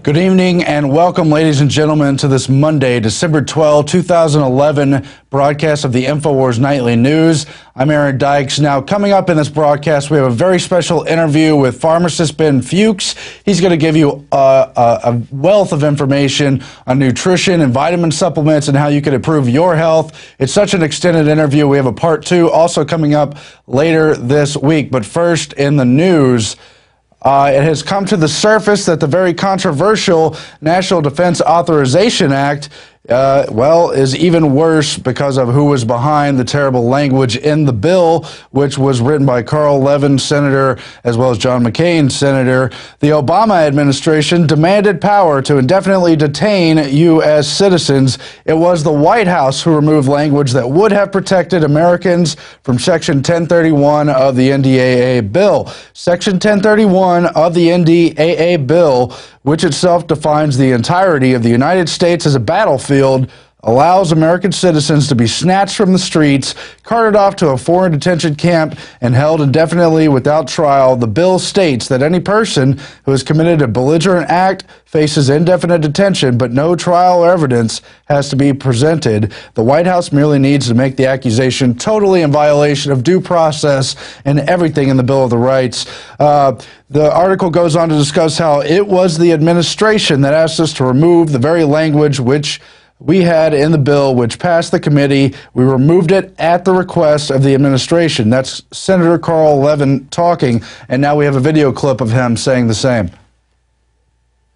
Good evening and welcome, ladies and gentlemen, to this Monday, December 12, 2011 broadcast of the INFOWARS Nightly News. I'm Aaron Dykes. Now, coming up in this broadcast, we have a very special interview with pharmacist Ben Fuchs. He's going to give you a wealth of information on nutrition and vitamin supplements and how you can improve your health. It's such an extended interview. We have a part two also coming up later this week. But first, in the news, it has come to the surface that the very controversial National Defense Authorization Act is even worse because of who was behind the terrible language in the bill, which was written by Carl Levin, senator, as well as John McCain, senator. The Obama administration demanded power to indefinitely detain U.S. citizens. It was the White House who removed language that would have protected Americans from Section 1031 of the NDAA bill. Section 1031 of the NDAA bill, which itself defines the entirety of the United States as a battlefield, allows American citizens to be snatched from the streets, carted off to a foreign detention camp, and held indefinitely without trial. The bill states that any person who has committed a belligerent act faces indefinite detention, but no trial or evidence has to be presented. The White House merely needs to make the accusation totally in violation of due process and everything in the Bill of Rights. The article goes on to discuss how it was the administration that asked us to remove the very language which we had in the bill, which passed the committee. We removed it at the request of the administration. That's Senator Carl Levin talking, and now we have a video clip of him saying the same.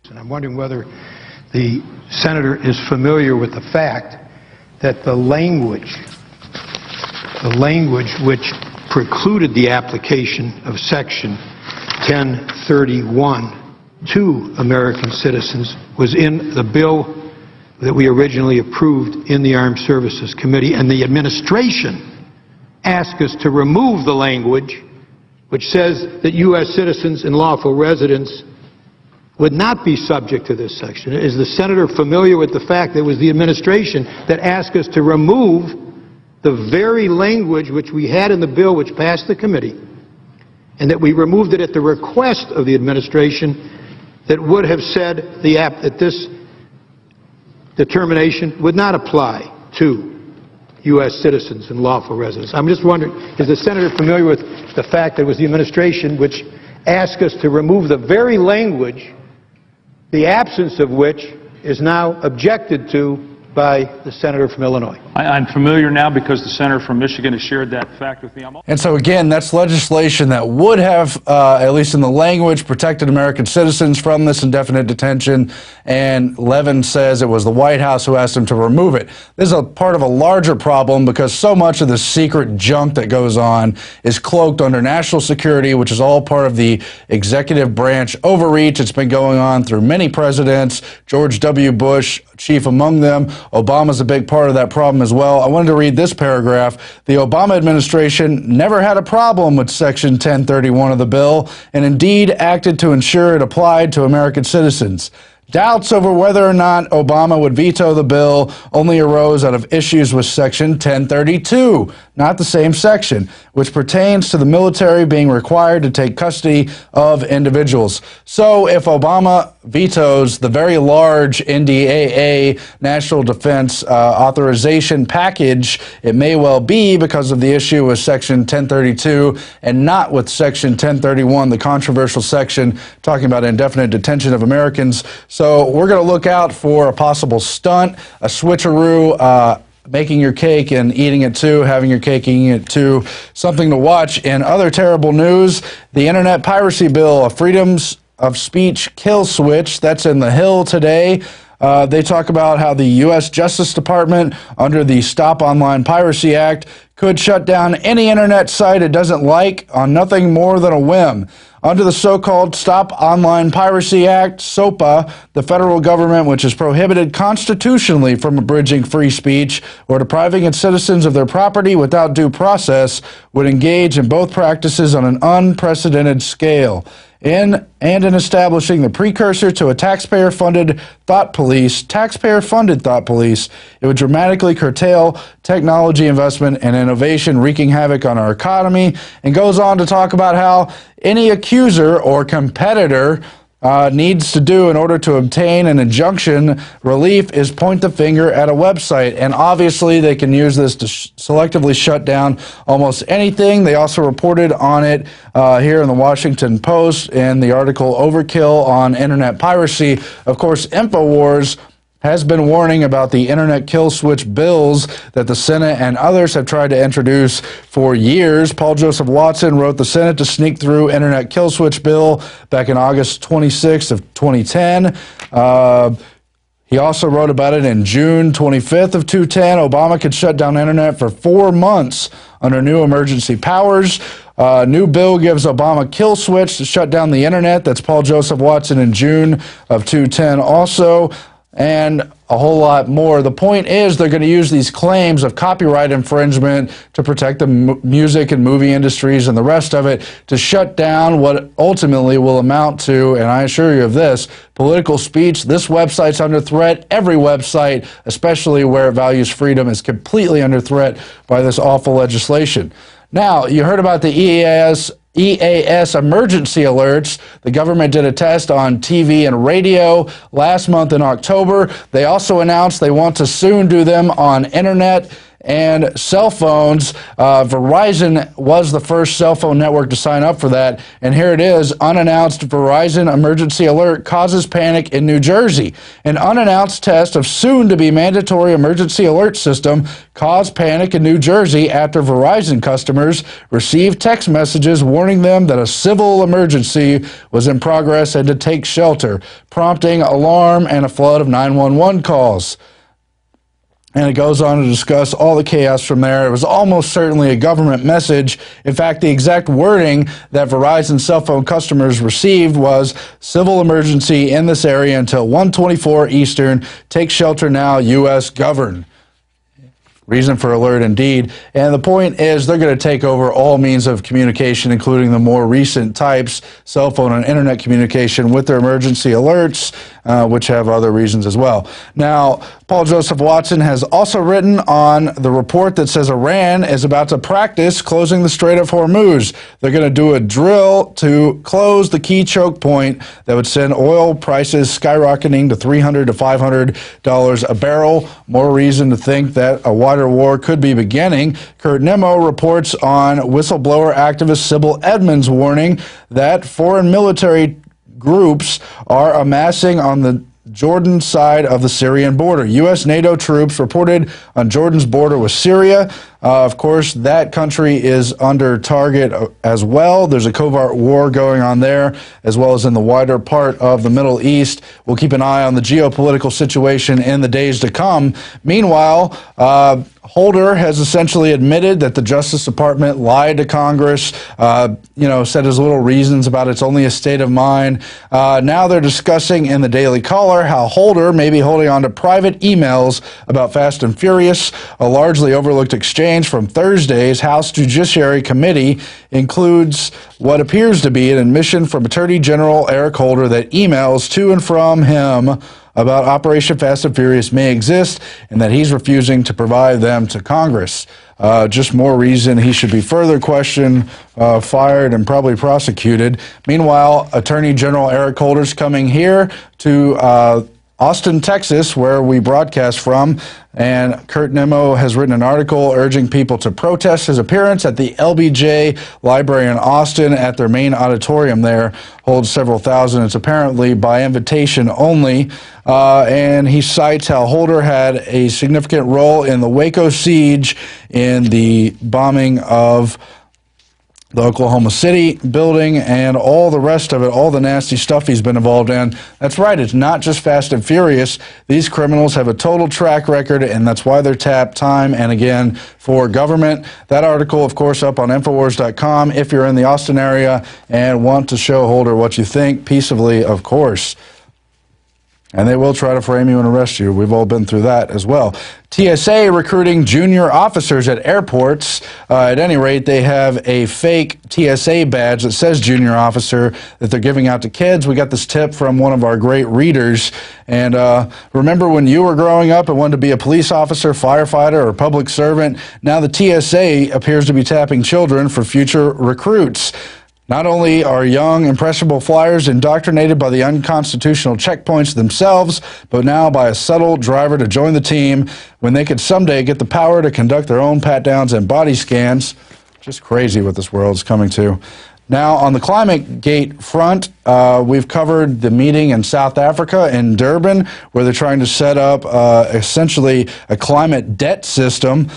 And I'm wondering whether the senator is familiar with the fact that the language which precluded the application of Section 1031 to American citizens was in the bill that we originally approved in the Armed Services Committee, and the administration asked us to remove the language which says that U.S. citizens and lawful residents would not be subject to this section. Is the senator familiar with the fact that it was the administration that asked us to remove the very language which we had in the bill which passed the committee, and that we removed it at the request of the administration that would have said that this determination would not apply to U.S. citizens and lawful residents? I'm just wondering, is the senator familiar with the fact that it was the administration which asked us to remove the very language, the absence of which is now objected to by the senator from Illinois? I'm familiar now because the senator from Michigan has shared that fact with me. And so again, that's legislation that would have, at least in the language, protected American citizens from this indefinite detention. And Levin says it was the White House who asked him to remove it. This is a part of a larger problem because so much of the secret junk that goes on is cloaked under national security, which is all part of the executive branch overreach. It's been going on through many presidents, George W. Bush, chief among them. Obama's a big part of that problem as well. I wanted to read this paragraph. The Obama administration never had a problem with Section 1031 of the bill and indeed acted to ensure it applied to American citizens. Doubts over whether or not Obama would veto the bill only arose out of issues with Section 1032, not the same section, which pertains to the military being required to take custody of individuals. So if Obama vetoes the very large NDAA, National Defense Authorization package, it may well be because of the issue with Section 1032 and not with Section 1031, the controversial section talking about indefinite detention of Americans. So we're going to look out for a possible stunt, a switcheroo, making your cake and eating it too, having your cake, eating it too, something to watch. In other terrible news, the internet piracy bill, a freedoms of speech kill switch, that's in the Hill today. They talk about how the U.S. Justice Department, under the Stop Online Piracy Act, could shut down any internet site it doesn't like on nothing more than a whim. Under the so-called Stop Online Piracy Act, SOPA, the federal government, which is prohibited constitutionally from abridging free speech or depriving its citizens of their property without due process, would engage in both practices on an unprecedented scale. In establishing the precursor to a taxpayer-funded thought police, it would dramatically curtail technology investment and innovation, wreaking havoc on our economy, and goes on to talk about how any accuser or competitor needs to do in order to obtain an injunction relief is point the finger at a website. And obviously they can use this to selectively shut down almost anything. They also reported on it here in the Washington Post in the article Overkill on Internet Piracy. Of course, INFOWARS has been warning about the internet kill switch bills that the Senate and others have tried to introduce for years. Paul Joseph Watson wrote the Senate to sneak through internet kill switch bill back in August 26th of 2010. He also wrote about it in June 25th of 2010. Obama could shut down internet for 4 months under new emergency powers. New bill gives Obama kill switch to shut down the internet. That's Paul Joseph Watson in June of 2010 also. And a whole lot more. The point is they're going to use these claims of copyright infringement to protect the music and movie industries and the rest of it to shut down what ultimately will amount to, and I assure you of this, political speech. This website's under threat. Every website, especially where it values freedom, is completely under threat by this awful legislation. Now, you heard about the EAS emergency alerts. The government did a test on TV and radio last month in October. They also announced they want to soon do them on internet and cell phones. Verizon was the first cell phone network to sign up for that. And here it is, unannounced Verizon emergency alert causes panic in New Jersey. An unannounced test of soon-to-be mandatory emergency alert system caused panic in New Jersey after Verizon customers received text messages warning them that a civil emergency was in progress and to take shelter, prompting alarm and a flood of 911 calls. And it goes on to discuss all the chaos from there. It was almost certainly a government message. In fact, the exact wording that Verizon cell phone customers received was civil emergency in this area until 1:24 Eastern. Take shelter now, U.S. govern. Reason for alert indeed. And the point is they're going to take over all means of communication, including the more recent types, cell phone and internet communication, with their emergency alerts, which have other reasons as well. Now, Paul Joseph Watson has also written on the report that says Iran is about to practice closing the Strait of Hormuz. They're going to do a drill to close the key choke point that would send oil prices skyrocketing to $300 to $500 a barrel. More reason to think that a wider war could be beginning. Kurt Nimmo reports on whistleblower activist Sybil Edmonds' warning that foreign military groups are amassing on the Jordan side of the Syrian border. U.S. NATO troops reported on Jordan's border with Syria. Of course, that country is under target as well. There's a covert war going on there, as well as in the wider part of the Middle East. We'll keep an eye on the geopolitical situation in the days to come. Meanwhile, Holder has essentially admitted that the Justice Department lied to Congress, said his little reasons about it's only a state of mind. Now they're discussing in the Daily Caller how Holder may be holding on to private emails about Fast and Furious. A largely overlooked exchange from Thursday's House Judiciary Committee includes what appears to be an admission from Attorney General Eric Holder that emails to and from him about Operation Fast and Furious may exist and that he's refusing to provide them to Congress. Just more reason he should be further questioned, fired, and probably prosecuted. Meanwhile, Attorney General Eric Holder's coming here to Austin, Texas, where we broadcast from, and Kurt Nimmo has written an article urging people to protest his appearance at the LBJ Library in Austin at their main auditorium there. Holds several thousand. It's apparently by invitation only. And he cites how Holder had a significant role in the Waco siege, in the bombing of the Oklahoma City building, and all the rest of it, all the nasty stuff he's been involved in. That's right, it's not just Fast and Furious. These criminals have a total track record, and that's why they're tapped time and again for government. That article, of course, up on Infowars.com if you're in the Austin area and want to show Holder what you think, peaceably, of course. And they will try to frame you and arrest you. We've all been through that as well. TSA recruiting junior officers at airports. At any rate, they have a fake TSA badge that says junior officer that they're giving out to kids. We got this tip from one of our great readers. And remember when you were growing up and wanted to be a police officer, firefighter, or public servant? Now the TSA appears to be tapping children for future recruits. Not only are young, impressionable flyers indoctrinated by the unconstitutional checkpoints themselves, but now by a subtle driver to join the team when they could someday get the power to conduct their own pat-downs and body scans. Just crazy what this world is coming to. Now, on the climate gate front, we've covered the meeting in South Africa, in Durban, where they're trying to set up essentially a climate debt system.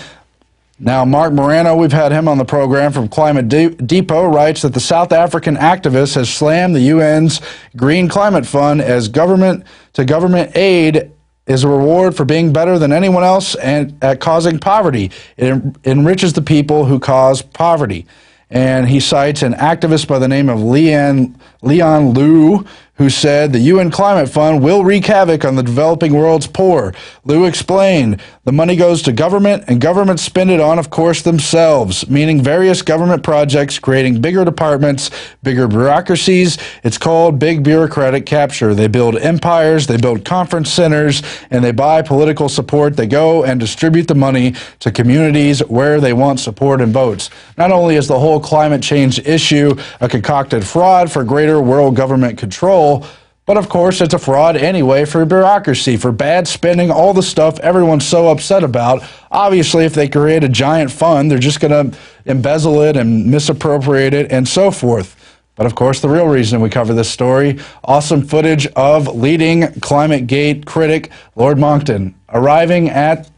Now, Mark Morano, we've had him on the program from Climate Depot, writes that the South African activist has slammed the UN's Green Climate Fund as government-to-government aid is a reward for being better than anyone else and at causing poverty. It enriches the people who cause poverty. And he cites an activist by the name of Leon Liu, who said the UN Climate Fund will wreak havoc on the developing world's poor. Liu explained, the money goes to government, and governments spend it on, of course, themselves, meaning various government projects creating bigger departments, bigger bureaucracies. It's called big bureaucratic capture. They build empires, they build conference centers, and they buy political support. They go and distribute the money to communities where they want support and votes. Not only is the whole climate change issue a concocted fraud for greater world government control, but of course it's a fraud anyway for bureaucracy, for bad spending, all the stuff everyone's so upset about. Obviously, if they create a giant fund, they're just going to embezzle it and misappropriate it and so forth. But of course, the real reason we cover this story, awesome footage of leading Climate Gate critic Lord Monckton arriving at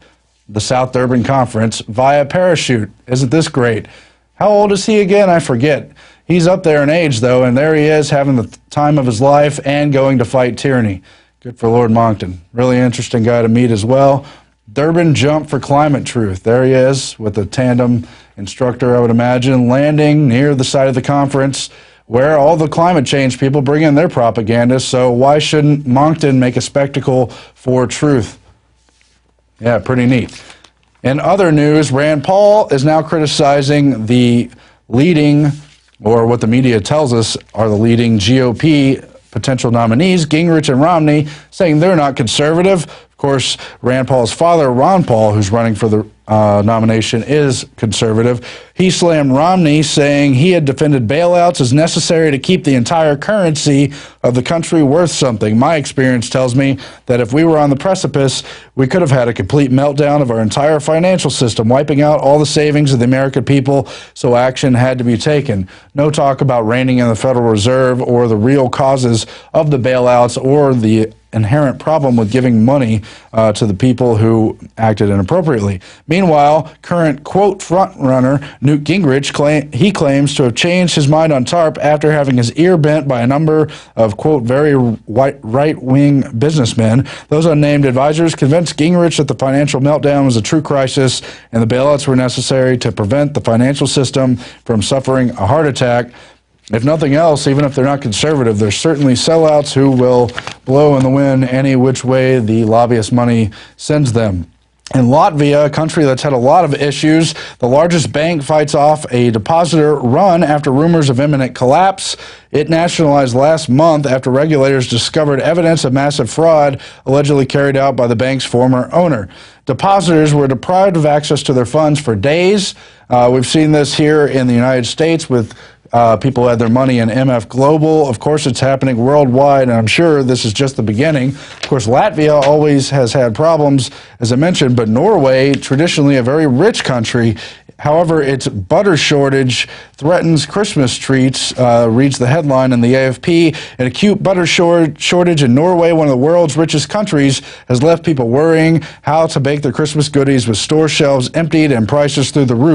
the South Durban conference via parachute. Isn't this great? How old is he again? I forget. He's up there in age, though, and there he is having the time of his life and going to fight tyranny. Good for Lord Monckton. Really interesting guy to meet as well. Durban jump for climate truth. There he is with a tandem instructor, I would imagine, landing near the site of the conference where all the climate change people bring in their propaganda. So why shouldn't Monckton make a spectacle for truth? Yeah, pretty neat. In other news, Rand Paul is now criticizing the leading, or what the media tells us are the leading GOP potential nominees, Gingrich and Romney, saying they're not conservative. Of course, Rand Paul's father, Ron Paul, who's running for the nomination, is conservative. He slammed Romney, saying he had defended bailouts as necessary to keep the entire currency of the country worth something. My experience tells me that if we were on the precipice, we could have had a complete meltdown of our entire financial system, wiping out all the savings of the American people, so action had to be taken. No talk about reining in the Federal Reserve or the real causes of the bailouts or the inherent problem with giving money to the people who acted inappropriately. Meanwhile, current, quote, frontrunner Newt Gingrich claims to have changed his mind on TARP after having his ear bent by a number of, quote, very right-wing businessmen. Those unnamed advisors convinced Gingrich that the financial meltdown was a true crisis and the bailouts were necessary to prevent the financial system from suffering a heart attack. If nothing else, even if they're not conservative, there's certainly sellouts who will blow in the wind any which way the lobbyist money sends them. In Latvia, a country that's had a lot of issues, the largest bank fights off a depositor run after rumors of imminent collapse. It nationalized last month after regulators discovered evidence of massive fraud allegedly carried out by the bank's former owner. Depositors were deprived of access to their funds for days. We've seen this here in the United States with people who had their money in MF Global. Of course, it's happening worldwide, and I'm sure this is just the beginning. Of course, Latvia always has had problems, as I mentioned, but Norway, traditionally a very rich country, however, its butter shortage threatens Christmas treats, reads the headline in the AFP. An acute butter shortage in Norway, one of the world's richest countries, has left people worrying how to bake their Christmas goodies with store shelves emptied and prices through the roof.